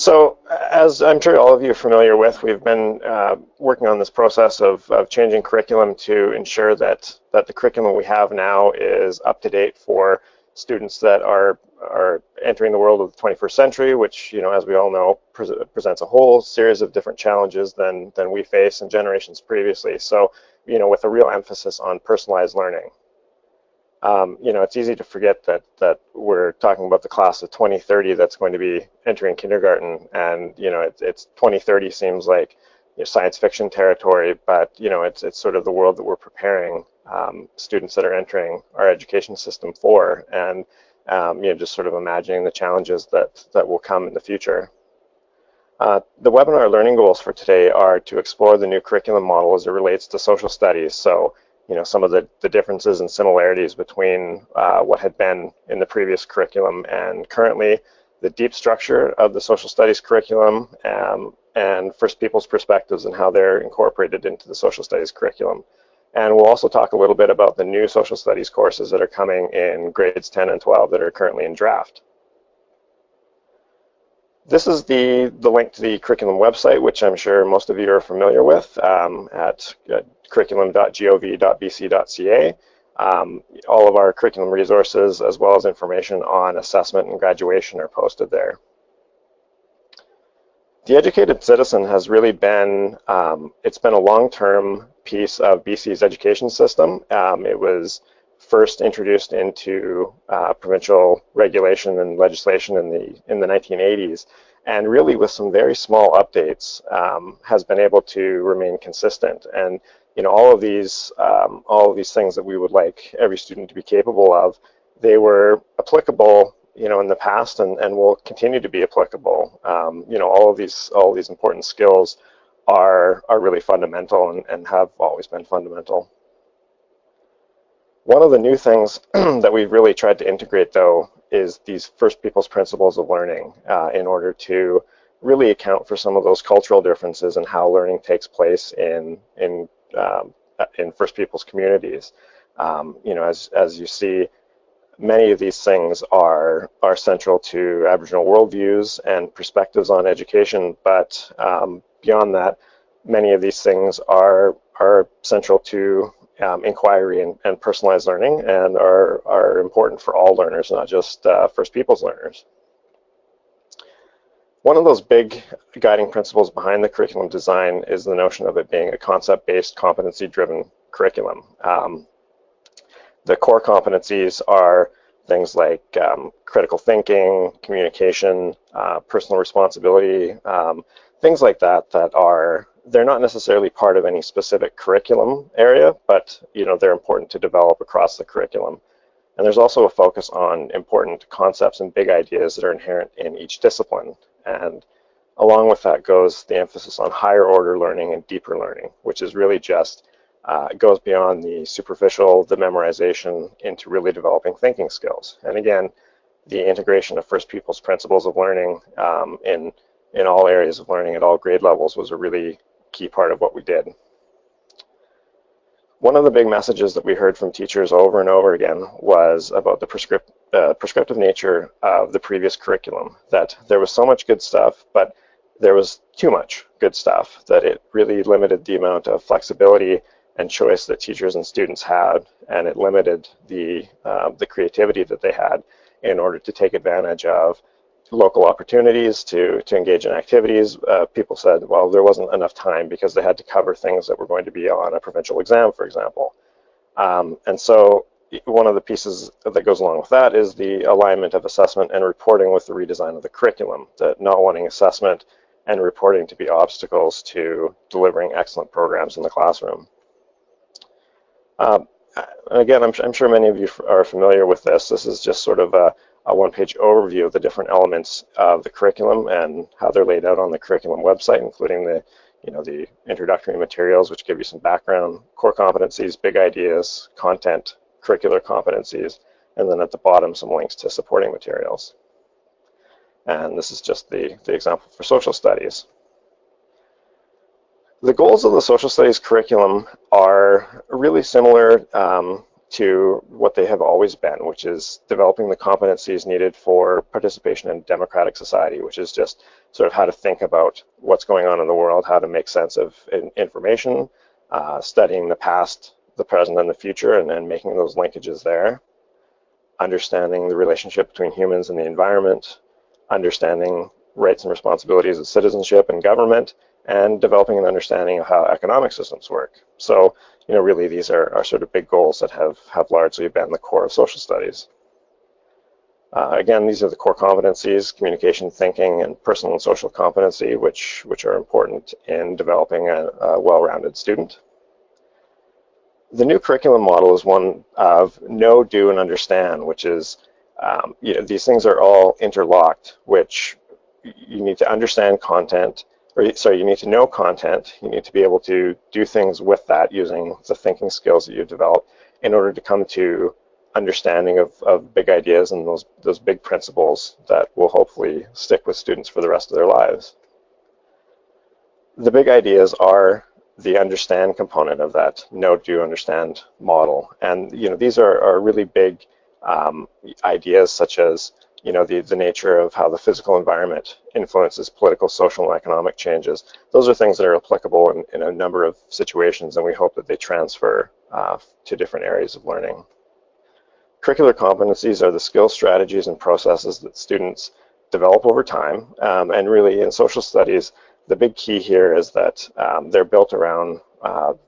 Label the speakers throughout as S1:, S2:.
S1: So, as I'm sure all of you are familiar with, we've been working on this process of changing curriculum to ensure that the curriculum we have now is up to date for students that are entering the world of the 21st century, which, as we all know, presents a whole series of different challenges than we face in generations previously. So, with a real emphasis on personalized learning. It's easy to forget that we're talking about the class of 2030 that's going to be entering kindergarten, and it's 2030 seems like science fiction territory, but it's sort of the world that we're preparing students that are entering our education system for, and just sort of imagining the challenges that will come in the future. The webinar learning goals for today are to explore the new curriculum model as it relates to social studies. So, some of the differences and similarities between what had been in the previous curriculum and currently, the deep structure of the social studies curriculum, and First Peoples perspectives and how they're incorporated into the social studies curriculum. And we'll also talk a little bit about the new social studies courses that are coming in grades 10 and 12 that are currently in draft. This is the link to the curriculum website, which I'm sure most of you are familiar with, at curriculum.gov.bc.ca. All of our curriculum resources, as well as information on assessment and graduation, are posted there. The Educated Citizen has really been, it's been a long-term piece of BC's education system. It was first introduced into provincial regulation and legislation in the 1980s, and really with some very small updates has been able to remain consistent. And all of these things that we would like every student to be capable of, they were applicable in the past and will continue to be applicable. All of these important skills are really fundamental and have always been fundamental. One of the new things that we've really tried to integrate, though, is these First Peoples principles of learning in order to really account for some of those cultural differences in how learning takes place in First Peoples communities. As you see, many of these things are central to Aboriginal worldviews and perspectives on education, but beyond that, many of these things are central to inquiry and personalized learning, and are important for all learners, not just First Peoples learners. One of those big guiding principles behind the curriculum design is the notion of it being a concept-based, competency-driven curriculum. The core competencies are things like critical thinking, communication, personal responsibility, things like that they're not necessarily part of any specific curriculum area, but they're important to develop across the curriculum. And there's also a focus on important concepts and big ideas that are inherent in each discipline. And along with that goes the emphasis on higher order learning and deeper learning, which is really just goes beyond the superficial, the memorization, into really developing thinking skills. And again, the integration of First Peoples principles of learning in all areas of learning at all grade levels was a really key part of what we did. One of the big messages that we heard from teachers over and over again was about the prescriptive nature of the previous curriculum, that there was so much good stuff, but there was too much good stuff, that it really limited the amount of flexibility and choice that teachers and students had, and it limited the creativity that they had in order to take advantage of local opportunities to engage in activities. People said, well, there wasn't enough time because they had to cover things that were going to be on a provincial exam, for example. And so one of the pieces that goes along with that is the alignment of assessment and reporting with the redesign of the curriculum, that not wanting assessment and reporting to be obstacles to delivering excellent programs in the classroom. Again, I'm sure many of you are familiar with this. This is just sort of a one-page overview of the different elements of the curriculum and how they're laid out on the curriculum website, including the introductory materials, which give you some background, core competencies, big ideas, content, curricular competencies, and then at the bottom some links to supporting materials. And this is just the example for social studies. The goals of the social studies curriculum are really similar to what they have always been, which is developing the competencies needed for participation in democratic society, which is just sort of how to think about what's going on in the world, how to make sense of information, studying the past, the present, and the future, and then making those linkages there, understanding the relationship between humans and the environment, understanding rights and responsibilities of citizenship and government, and developing an understanding of how economic systems work. So, really these are sort of big goals that have largely been the core of social studies. Again, these are the core competencies: communication, thinking, and personal and social competency, which are important in developing a well-rounded student. The new curriculum model is one of know, do, and understand, which is, these things are all interlocked, which you need to understand content, you need to know content, you need to be able to do things with that using the thinking skills that you develop in order to come to understanding of big ideas and those big principles that will hopefully stick with students for the rest of their lives. The big ideas are the understand component of that know, do, understand model. And these are really big ideas, such as the nature of how the physical environment influences political, social, and economic changes. Those are things that are applicable in a number of situations, and we hope that they transfer to different areas of learning. Curricular competencies are the skills, strategies, and processes that students develop over time. And really, in social studies, the big key here is that they're built around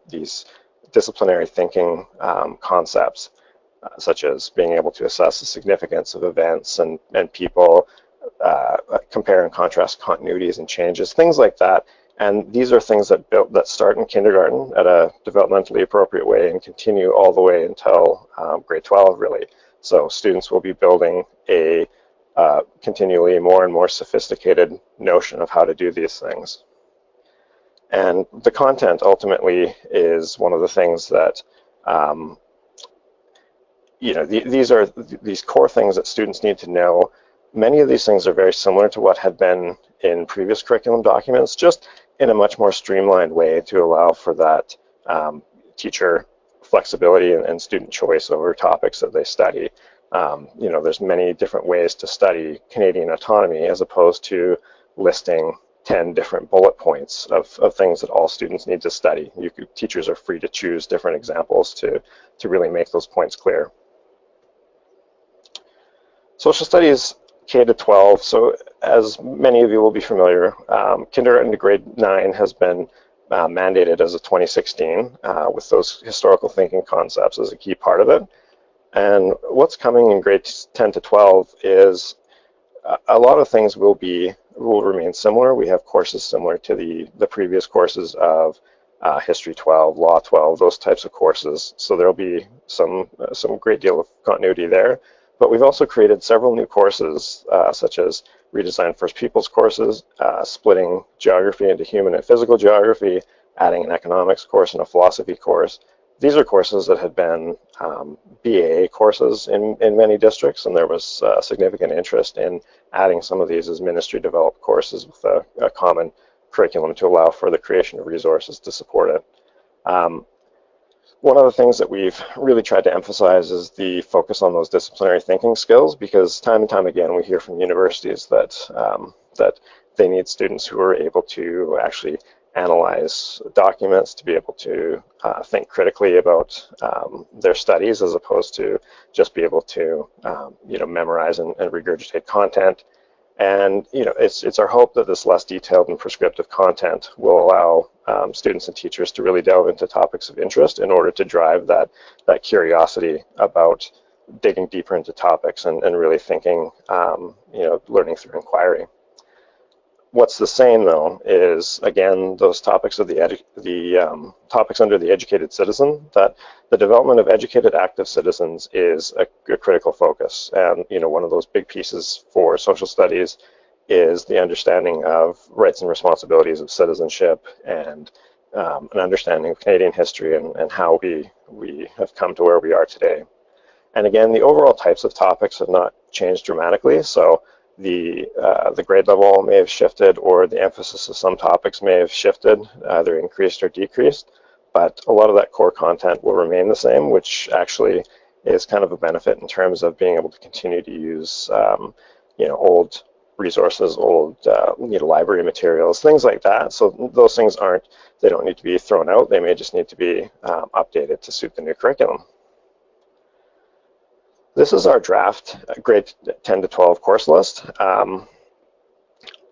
S1: these disciplinary thinking concepts, such as being able to assess the significance of events and people, compare and contrast continuities and changes, things like that. And these are things that start in kindergarten at a developmentally appropriate way and continue all the way until grade 12, really. So students will be building a continually more and more sophisticated notion of how to do these things. And the content ultimately is one of the things that these are these core things that students need to know. Many of these things are very similar to what had been in previous curriculum documents, just in a much more streamlined way to allow for that teacher flexibility and student choice over topics that they study. There's many different ways to study Canadian autonomy as opposed to listing 10 different bullet points of things that all students need to study. Teachers are free to choose different examples to really make those points clear. Social studies K-12, so as many of you will be familiar, kindergarten to grade 9 has been mandated as a 2016 with those historical thinking concepts as a key part of it. And what's coming in grades 10 to 12 is a lot of things will remain similar. We have courses similar to the previous courses of History 12, Law 12, those types of courses. So there'll be some great deal of continuity there. But we've also created several new courses, such as redesigned First Peoples courses, splitting geography into human and physical geography, adding an economics course and a philosophy course. These are courses that had been BAA courses in many districts, and there was significant interest in adding some of these as ministry-developed courses with a common curriculum to allow for the creation of resources to support it. One of the things that we've really tried to emphasize is the focus on those disciplinary thinking skills, because time and time again we hear from universities that they need students who are able to actually analyze documents, to be able to think critically about their studies, as opposed to just be able to memorize and regurgitate content. And it's our hope that this less detailed and prescriptive content will allow students and teachers to really delve into topics of interest in order to drive that curiosity about digging deeper into topics and really thinking, learning through inquiry. What's the same, though, is, again, those topics of the topics under the educated citizen, that the development of educated active citizens is a critical focus. And, one of those big pieces for social studies is the understanding of rights and responsibilities of citizenship, and an understanding of Canadian history and how we have come to where we are today. And again, the overall types of topics have not changed dramatically. So the grade level may have shifted, or the emphasis of some topics may have shifted, either increased or decreased, but a lot of that core content will remain the same, which actually is kind of a benefit in terms of being able to continue to use old resources, old library materials, things like that. So those things they don't need to be thrown out. They may just need to be updated to suit the new curriculum. This is our draft grade 10 to 12 course list.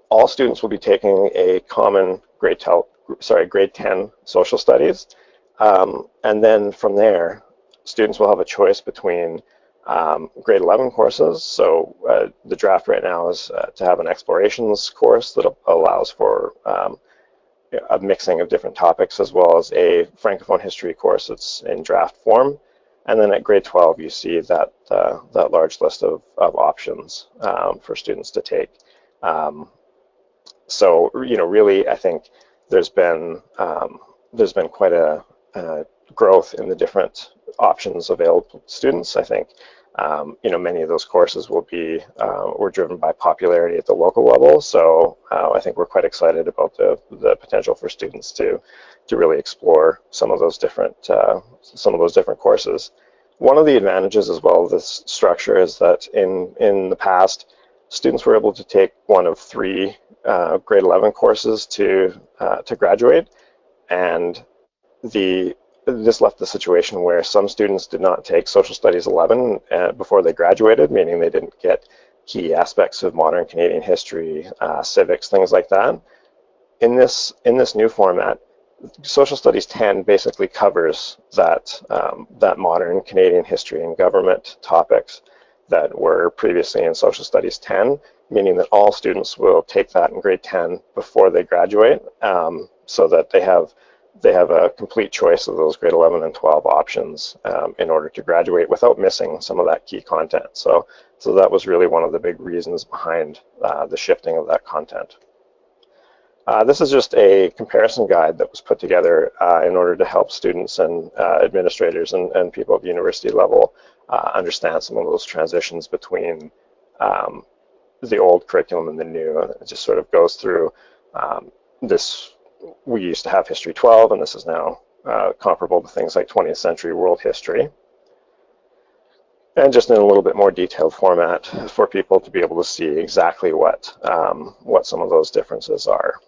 S1: All students will be taking a common grade 10 social studies. And then from there, students will have a choice between grade 11 courses. So the draft right now is to have an explorations course that allows for a mixing of different topics, as well as a Francophone history course that's in draft form. And then at grade 12, you see that large list of options for students to take. So really, I think there's been quite a growth in the different options available to students. I think many of those courses were driven by popularity at the local level. So I think we're quite excited about the potential for students to really explore some of those different courses. One of the advantages as well of this structure is that in the past, students were able to take one of 3 grade 11 courses to graduate, and this left the situation where some students did not take Social Studies 11 before they graduated, meaning they didn't get key aspects of modern Canadian history, civics, things like that. In this new format, Social Studies 10 basically covers that modern Canadian history and government topics that were previously in Social Studies 10, meaning that all students will take that in grade 10 before they graduate, so that they have a complete choice of those grade 11 and 12 options in order to graduate without missing some of that key content. So that was really one of the big reasons behind the shifting of that content. This is just a comparison guide that was put together in order to help students and administrators and people at the university level understand some of those transitions between the old curriculum and the new. It just sort of goes through this. We used to have History 12, and this is now comparable to things like 20th century world history. And just in a little bit more detailed format for people to be able to see exactly what some of those differences are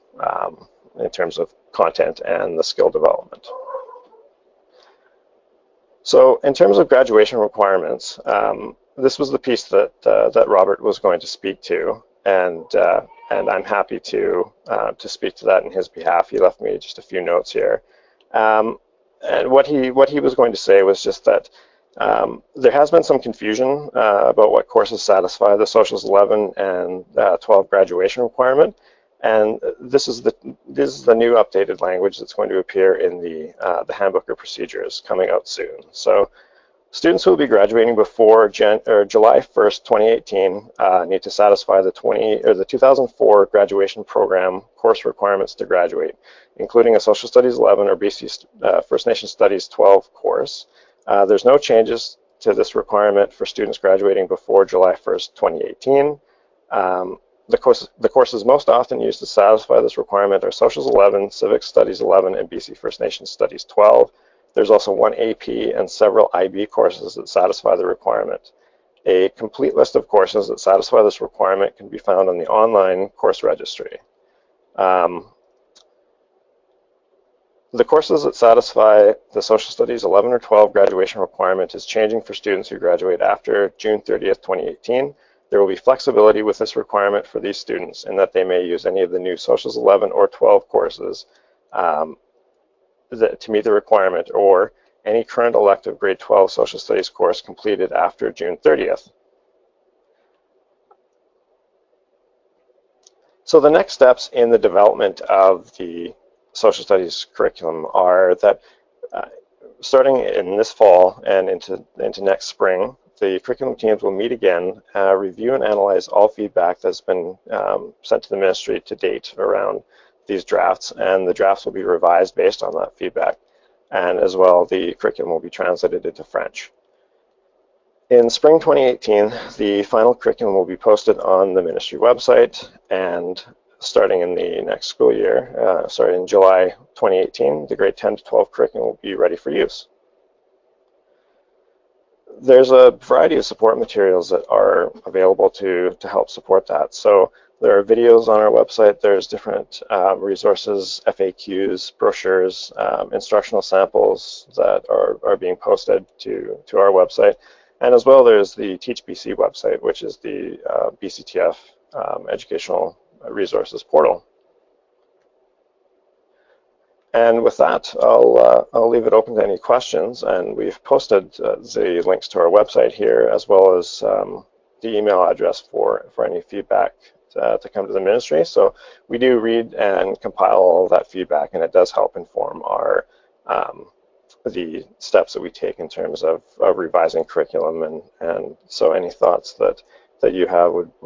S1: in terms of content and the skill development. So in terms of graduation requirements, this was the piece that Robert was going to speak to, and I'm happy to speak to that in his behalf. He left me just a few notes here, and what he was going to say was just that there has been some confusion about what courses satisfy the Socials 11 and 12 graduation requirement, and this is the new updated language that's going to appear in the handbook of procedures coming out soon. So students who will be graduating before July 1st, 2018 need to satisfy the 2004 graduation program course requirements to graduate, including a Social Studies 11 or BC First Nation Studies 12 course. There's no changes to this requirement for students graduating before July 1st, 2018. The courses most often used to satisfy this requirement are Socials 11, Civics Studies 11, and BC First Nation Studies 12. There's also one AP and several IB courses that satisfy the requirement. A complete list of courses that satisfy this requirement can be found on the online course registry. The courses that satisfy the Social Studies 11 or 12 graduation requirement is changing for students who graduate after June 30th, 2018. There will be flexibility with this requirement for these students in that they may use any of the new Socials 11 or 12 courses to meet the requirement, or any current elective grade 12 Social Studies course completed after June 30th. So the next steps in the development of the Social Studies curriculum are that starting in this fall and into next spring, the curriculum teams will meet again, review and analyze all feedback that's been sent to the ministry to date around these drafts, and the drafts will be revised based on that feedback. And as well, the curriculum will be translated into French. In spring 2018, the final curriculum will be posted on the ministry website, and starting in the next school year, in July 2018, the grade 10 to 12 curriculum will be ready for use. there's a variety of support materials that are available to help support that. So there are videos on our website. There's different resources, FAQs, brochures, instructional samples that are being posted to our website. And as well, there's the Teach BC website, which is the BCTF educational resources portal. And with that, I'll leave it open to any questions. And we've posted the links to our website here, as well as the email address for any feedback to come to the ministry. So we do read and compile all of that feedback, and it does help inform our the steps that we take in terms of revising curriculum. And so any thoughts that you have would